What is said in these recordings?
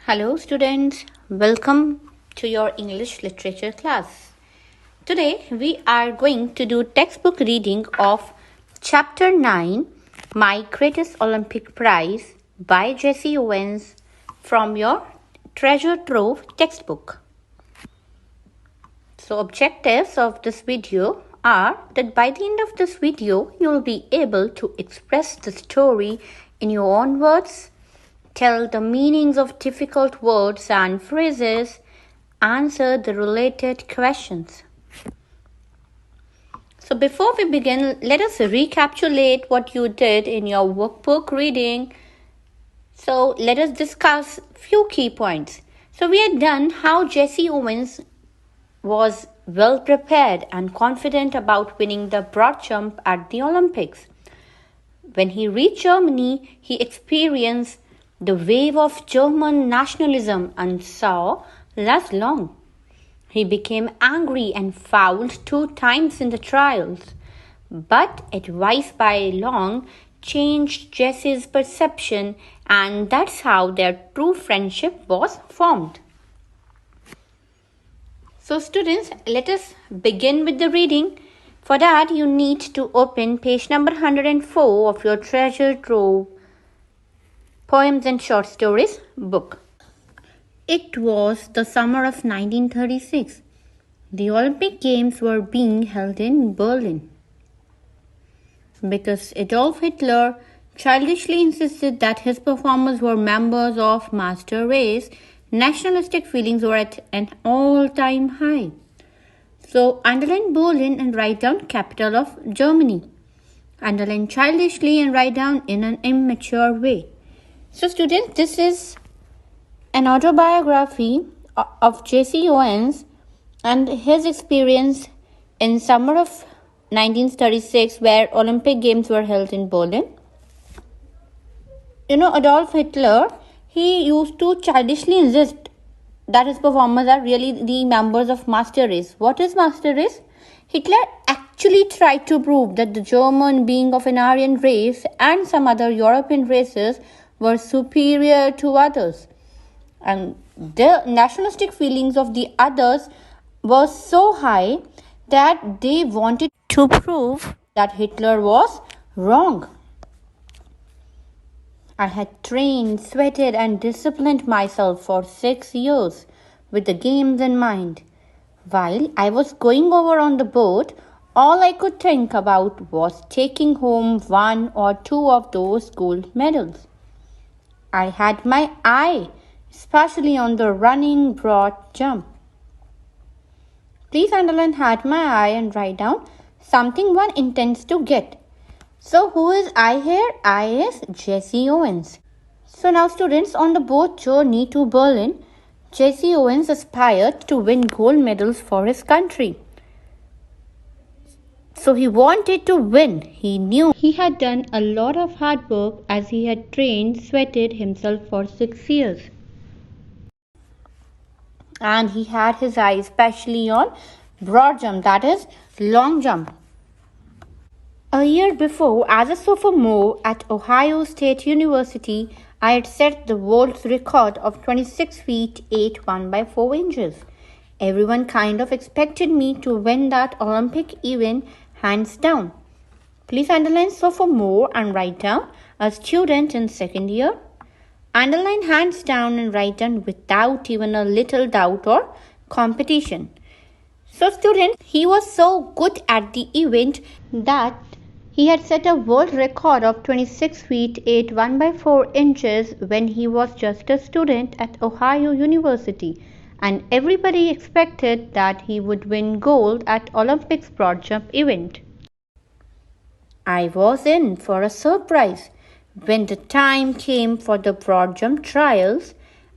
Hello students, welcome to your English literature class. Today we are going to do textbook reading of chapter 9, My Greatest Olympic Prize by Jesse Owens from your Treasure Trove textbook. So objectives of this video are that by the end of this video you will be able to express the story in your own words, tell the meanings of difficult words and phrases, answer the related questions. So before we begin, let us recapitulate what you did in your workbook reading. So let us discuss few key points. So we had done how Jesse Owens was well prepared and confident about winning the broad jump at the Olympics. When he reached Germany, he experienced the wave of German nationalism and saw last long. He became angry and fouled 2 times in the trials, but advice by Long changed Jesse's perception, and that's how their true friendship was formed. So students, let us begin with the reading. For that, you need to open page number 104 of your Treasure Trove Poems and Short Stories book. It was the summer of 1936. The Olympic Games were being held in Berlin. Because Adolf Hitler childishly insisted that his performers were members of master race, nationalistic feelings were at an all-time high. So underline Berlin and write down capital of Germany. Underline childishly and write down in an immature way. So students, this is an autobiography of Jesse Owens and his experience in summer of 1936 where Olympic Games were held in Berlin. Adolf Hitler, he used to childishly insist that his performers are really the members of master race. What is master race? Hitler actually tried to prove that the German, being of an Aryan race, and some other European races were superior to others. And the nationalistic feelings of the others were so high that they wanted to prove that Hitler was wrong. I had trained, sweated, and disciplined myself for 6 years with the games in mind. While I was going over on the boat, all I could think about was taking home 1 or 2 of those gold medals. I had my eye, especially on the running broad jump. Please underline had my eye and write down something one intends to get. So who is I here? I is Jesse Owens. So now students, on the boat journey to Berlin, Jesse Owens aspired to win gold medals for his country. So he wanted to win. He knew he had done a lot of hard work as he had trained, sweated himself for 6 years. And he had his eye especially on broad jump, that is long jump. A year before, as a sophomore at Ohio State University, I had set the world's record of 26 feet 8 1 by 4 inches. Everyone kind of expected me to win that Olympic event hands down. Please underline sophomore and write down a student in second year. Underline hands down and write down without even a little doubt or competition. So student, he was so good at the event that he had set a world record of 26 feet 8 1 by 4 inches when he was just a student at Ohio University, and everybody expected that he would win gold at Olympics broad jump event. I was in for a surprise. When the time came for the broad jump trials,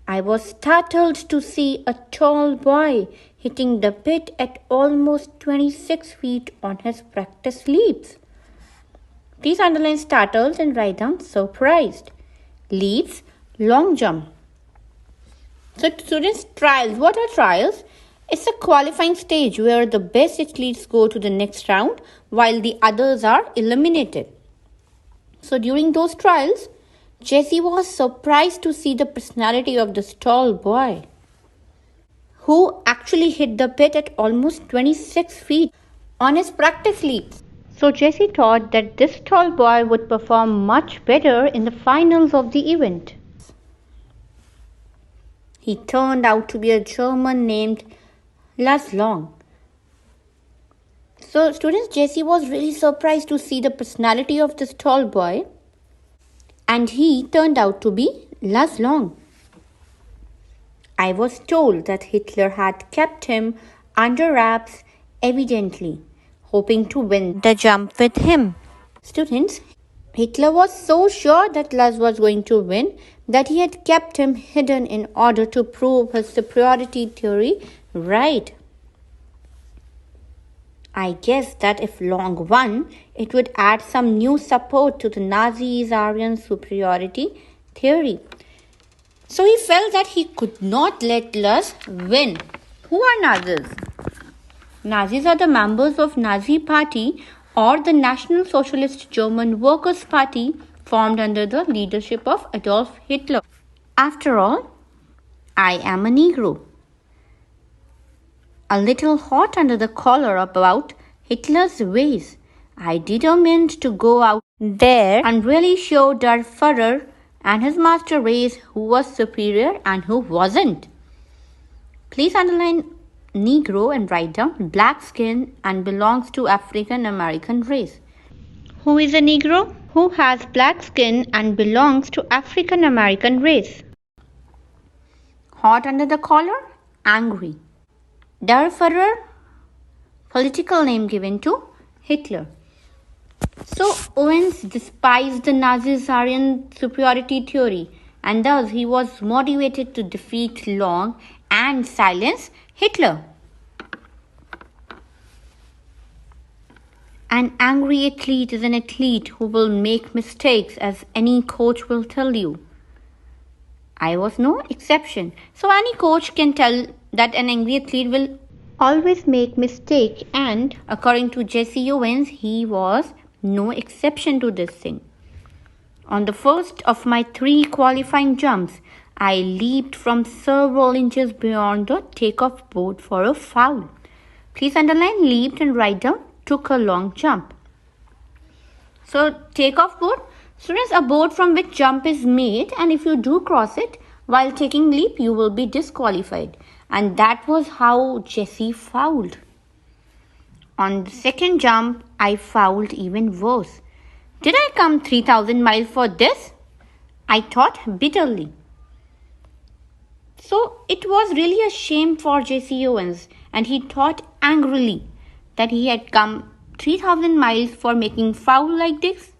I was startled to see a tall boy hitting the pit at almost 26 feet on his practice leaps. Please underline startled and write down surprised. Leaps, long jump. So students, trials. What are trials? It's a qualifying stage where the best athletes go to the next round while the others are eliminated. So during those trials, Jesse was surprised to see the personality of this tall boy, who actually hit the pit at almost 26 feet on his practice leaps. So Jesse thought that this tall boy would perform much better in the finals of the event. He turned out to be a German named Lars Long. So students, Jesse was really surprised to see the personality of this tall boy, and he turned out to be Lars Long. I was told that Hitler had kept him under wraps, evidently hoping to win the jump with him. Students, Hitler was so sure that Lars was going to win that he had kept him hidden in order to prove his superiority theory right. I guess that if Long won, it would add some new support to the Nazis' Aryan superiority theory. So he felt that he could not let Lars win. Who are Nazis? Nazis are the members of Nazi Party or the National Socialist German Workers' Party formed under the leadership of Adolf Hitler. After all, I am a Negro. A little hot under the collar about Hitler's ways, I determined to go out there and really show Der Führer and his master race who was superior and who wasn't. Please underline Negro and write down black skin and belongs to African American race. Who is a Negro? Who has black skin and belongs to African American race. Hot under the collar? Angry. Der Führer, political name given to Hitler. So Owens despised the Nazis' Aryan superiority theory, and thus he was motivated to defeat Long and silence Hitler. An angry athlete is an athlete who will make mistakes, as any coach will tell you. I was no exception. So any coach can tell that an angry athlete will always make mistake, and according to Jesse Owens, he was no exception to this thing. On the first of my 3 qualifying jumps, I leaped from several inches beyond the takeoff board for a foul. Please underline leaped and write down took a long jump. So takeoff board, students, a board from which jump is made, and if you do cross it while taking leap, you will be disqualified. And that was how Jesse fouled. On the second jump, I fouled even worse. Did I come 3,000 miles for this? I thought bitterly. So it was really a shame for Jesse Owens, and he thought angrily that he had come 3,000 miles for making foul like this.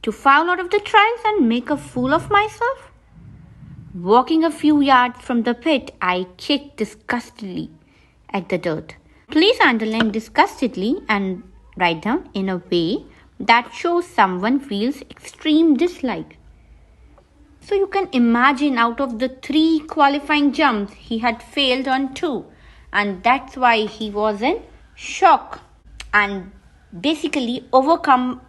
To foul out of the trials and make a fool of myself? Walking a few yards from the pit, I kicked disgustedly at the dirt. Please underline disgustedly and write down in a way that shows someone feels extreme dislike. So you can imagine, out of the 3 qualifying jumps, he had failed on 2, and that's why he was in shock. And basically, overcome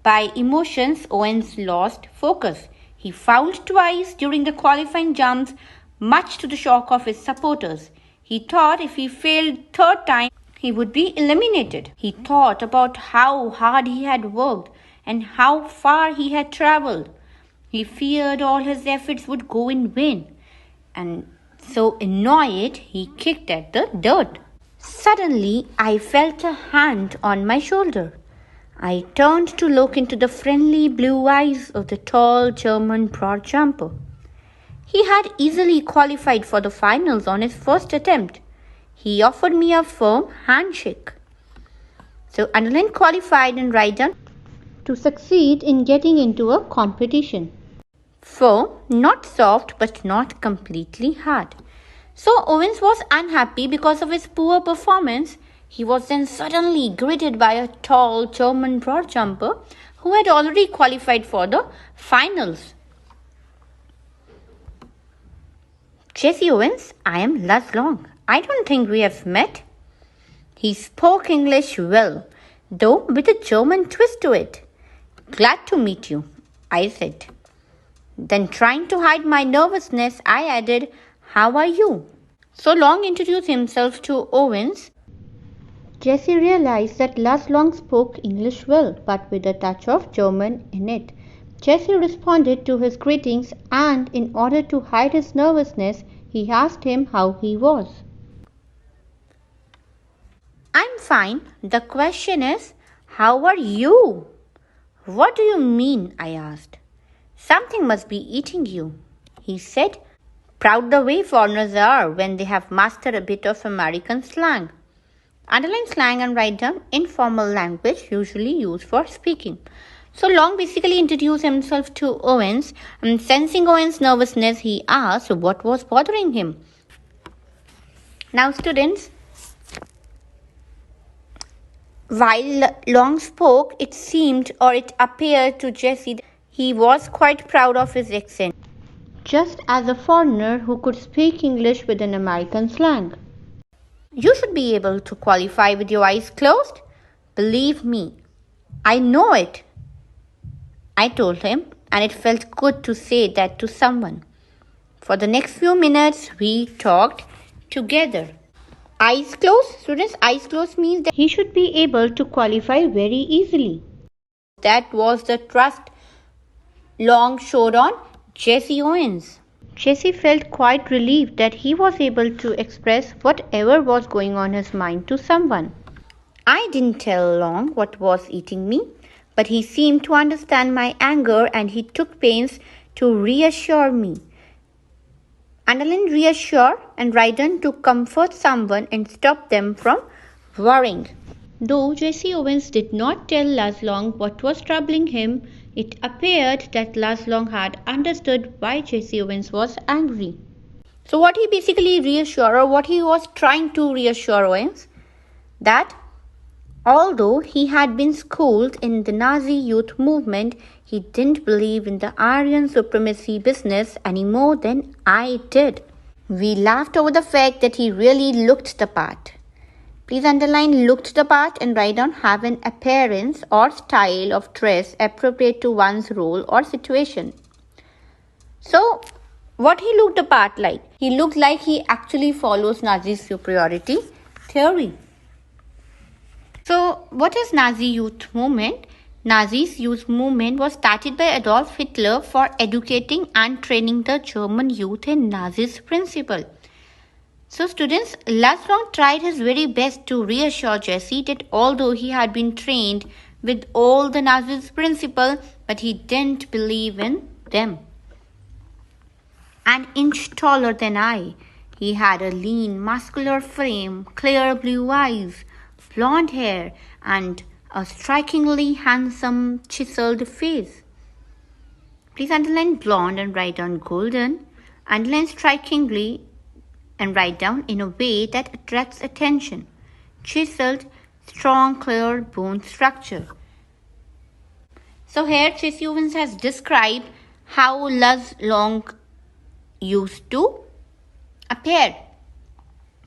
by emotions, Owens lost focus. He fouled twice during the qualifying jumps, much to the shock of his supporters. He thought if he failed 3rd time, he would be eliminated. He thought about how hard he had worked and how far he had traveled. He feared all his efforts would go in vain, and so annoyed, he kicked at the dirt. Suddenly, I felt a hand on my shoulder. I turned to look into the friendly blue eyes of the tall German broad jumper. He had easily qualified for the finals on his first attempt. He offered me a firm handshake. So underline qualified and write down to succeed in getting into a competition. Firm, not soft, but not completely hard. So Owens was unhappy because of his poor performance. He was then suddenly greeted by a tall German broad jumper who had already qualified for the finals. Jesse Owens, I am Lars Long. I don't think we have met. He spoke English well, though with a German twist to it. Glad to meet you. I said. Then, trying to hide my nervousness, I added, "How are you?" So Long introduced himself to Owens. Jessie realized that Laz Long spoke English well, but with a touch of German in it. Jessie responded to his greetings, and in order to hide his nervousness, he asked him how he was. "I'm fine. The question is, how are you?" "What do you mean?" I asked. "Something must be eating you," he said, proud the way foreigners are when they have mastered a bit of American slang. Underline slang and write down informal language usually used for speaking. So Long basically introduced himself to Owens, and sensing Owens' nervousness, he asked what was bothering him. Now, students, while Long spoke, it seemed or it appeared to Jessie that he was quite proud of his accent, just as a foreigner who could speak English with an American slang. "You should be able to qualify with your eyes closed. Believe me, I know it," I told him, and it felt good to say that to someone. For the next few minutes, we talked together. Eyes closed, students, eyes closed means that he should be able to qualify very easily. That was the trust Long showed on Jessie Owens. Jessie felt quite relieved that he was able to express whatever was going on his mind to someone. I didn't tell Long what was eating me, but he seemed to understand my anger and he took pains to reassure me. Underline reassure and write down to comfort someone and stop them from worrying. Though Jessie Owens did not tell Laz Long what was troubling him, it appeared that Laz Long had understood why Jessie Owens was angry. So what he basically reassured, or what he was trying to reassure Owens, that although he had been schooled in the Nazi youth movement, he didn't believe in the Aryan supremacy business any more than I did. We laughed over the fact that he really looked the part. Please underline looked the part and write down have an appearance or style of dress appropriate to one's role or situation. So, what he looked the part like? He looked like he actually follows Nazi superiority theory. So, what is Nazi youth movement? Nazi's youth movement was started by Adolf Hitler for educating and training the German youth in Nazi's principle. So students, Laz Long tried his very best to reassure Jessie that although he had been trained with all the Nazi's principle, but he didn't believe in them. An inch taller than I, he had a lean, muscular frame, clear blue eyes, blonde hair, and a strikingly handsome, chiseled face. Please underline blonde and write down golden. Underline strikingly and write down in a way that attracts attention. Chiseled, strong, clear bone structure. So here Jessie Owens has described how Laz Long used to appear.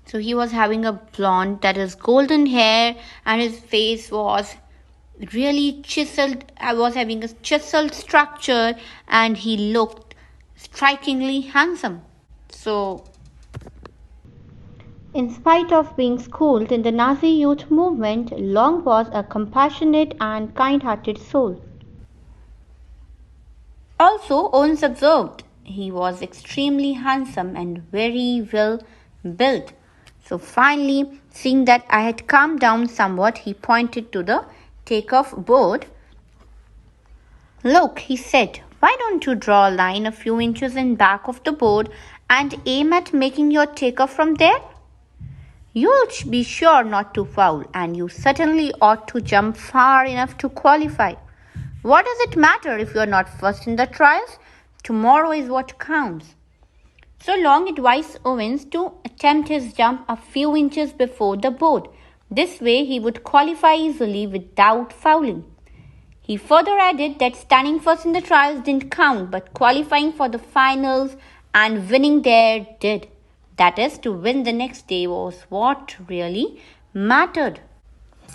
So he was having a blonde, that is golden hair, and his face was really chiseled. I was having a chiseled structure, and he looked strikingly handsome. So in spite of being schooled in the Nazi youth movement, Long was a compassionate and kind-hearted soul. Also, Owens observed he was extremely handsome and very well built. So finally, seeing that I had calmed down somewhat, he pointed to the takeoff board. "Look," he said, "why don't you draw a line a few inches in back of the board and aim at making your takeoff from there? You'll be sure not to foul, and you certainly ought to jump far enough to qualify. What does it matter if you're not first in the trials? Tomorrow is what counts." So Long advised Owens to attempt his jump a few inches before the board. This way he would qualify easily without fouling. He further added that standing first in the trials didn't count, but qualifying for the finals and winning there did. That is, to win the next day was what really mattered.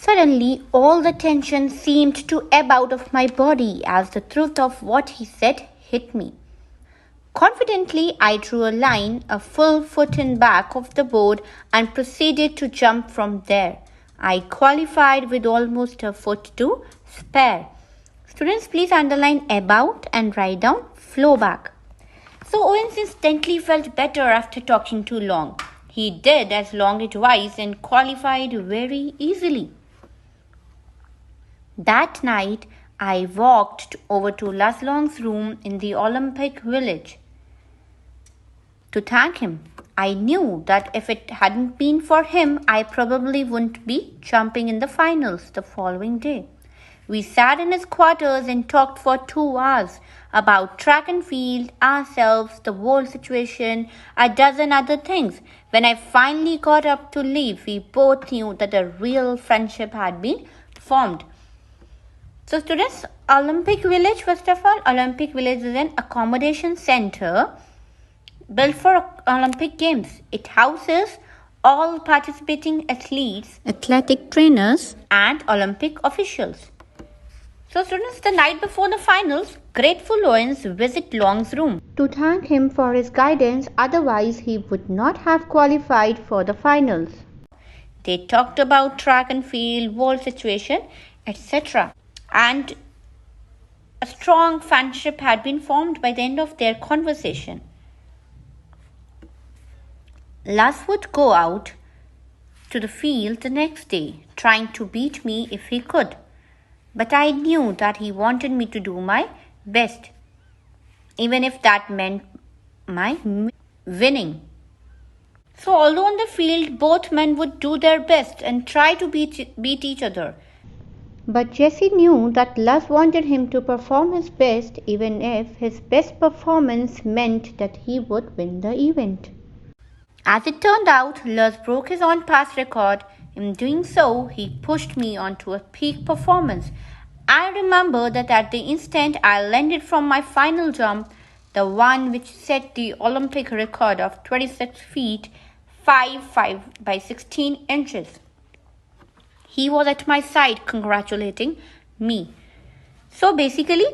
Suddenly, all the tension seemed to ebb out of my body as the truth of what he said hit me. Confidently, I drew a line a full foot in back of the board and proceeded to jump from there. I qualified with almost a foot to spare. Students, please underline ebb out and write down flow back. So Owen instantly felt better after talking too long. He did as long advice and qualified very easily. That night, I walked over to Laslong's room in the Olympic Village to thank him. I knew that if it hadn't been for him, I probably wouldn't be jumping in the finals the following day. We sat in his quarters and talked for 2 hours about track and field, ourselves, the world situation, a dozen other things. When I finally got up to leave, we both knew that a real friendship had been formed. So students, Olympic Village, first of all, Olympic Village is an accommodation center built for Olympic Games. It houses all participating athletes, athletic trainers, and Olympic officials. So students, the night before the finals, grateful Owens visit Long's room to thank him for his guidance, otherwise he would not have qualified for the finals. They talked about track and field, world situation, etc. And a strong friendship had been formed by the end of their conversation. Lars would go out to the field the next day, trying to beat me if he could. But I knew that he wanted me to do my best, even if that meant my winning. So although on the field both men would do their best and try to beat each other, but Jesse knew that Lars wanted him to perform his best, even if his best performance meant that he would win the event. As it turned out, Lars broke his own pass record. In doing so, he pushed me onto a peak performance. I remember that at the instant I landed from my final jump, the one which set the Olympic record of 26 feet 5 by 16 inches. He was at my side congratulating me. So basically,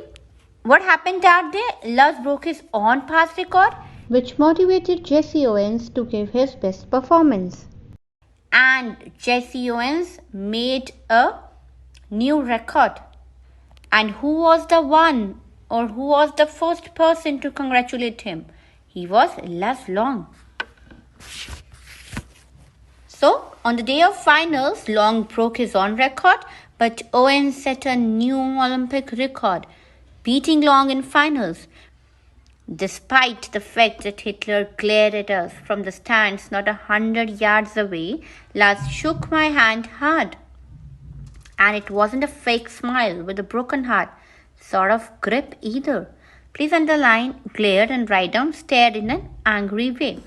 what happened that day? Lars broke his own pass record, which motivated Jesse Owens to give his best performance. And Jesse Owens made a new record. And who was the one or who was the first person to congratulate him? He was Lars Long. So, on the day of finals, Long broke his own record, but Owen set a new Olympic record, beating Long in finals. Despite the fact that Hitler glared at us from the stands not 100 yards away, Lars shook my hand hard. And it wasn't a fake smile with a broken heart, sort of grip either. Please underline, glared and write down, stared in an angry way.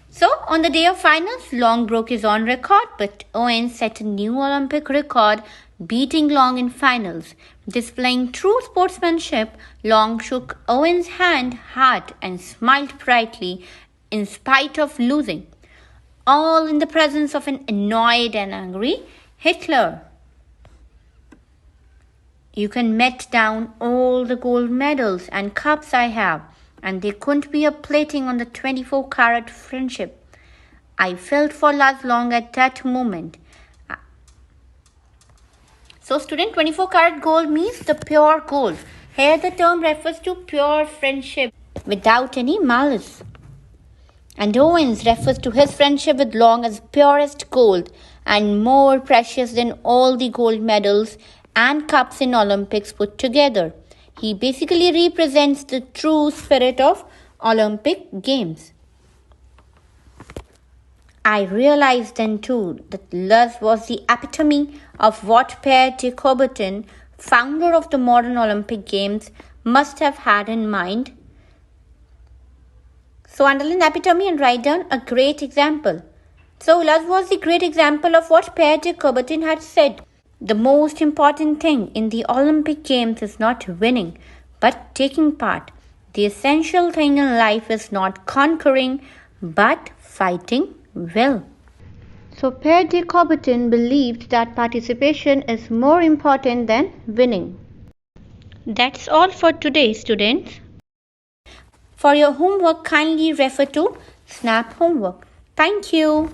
So, on the day of finals, Long broke his own record, but Owen set a new Olympic record, beating Long in finals. Displaying true sportsmanship, Long shook Owen's hand hard and smiled brightly in spite of losing, all in the presence of an annoyed and angry Hitler. You can melt down all the gold medals and cups I have, and there couldn't be a plating on the 24-carat friendship. I felt for Lars Long at that moment. So student, 24-carat gold means the pure gold. Here the term refers to pure friendship without any malice. And Owens refers to his friendship with Long as purest gold and more precious than all the gold medals and cups in Olympics put together. He basically represents the true spirit of Olympic Games. I realized then too that Lars was the epitome of what Pierre de Coubertin, founder of the modern Olympic Games, must have had in mind. So underline epitome and write down a great example. So Lars was the great example of what Pierre de Coubertin had said. The most important thing in the Olympic Games is not winning, but taking part. The essential thing in life is not conquering, but fighting well. So Pierre de Coubertin believed that participation is more important than winning. That's all for today, students. For your homework, kindly refer to Snap Homework. Thank you.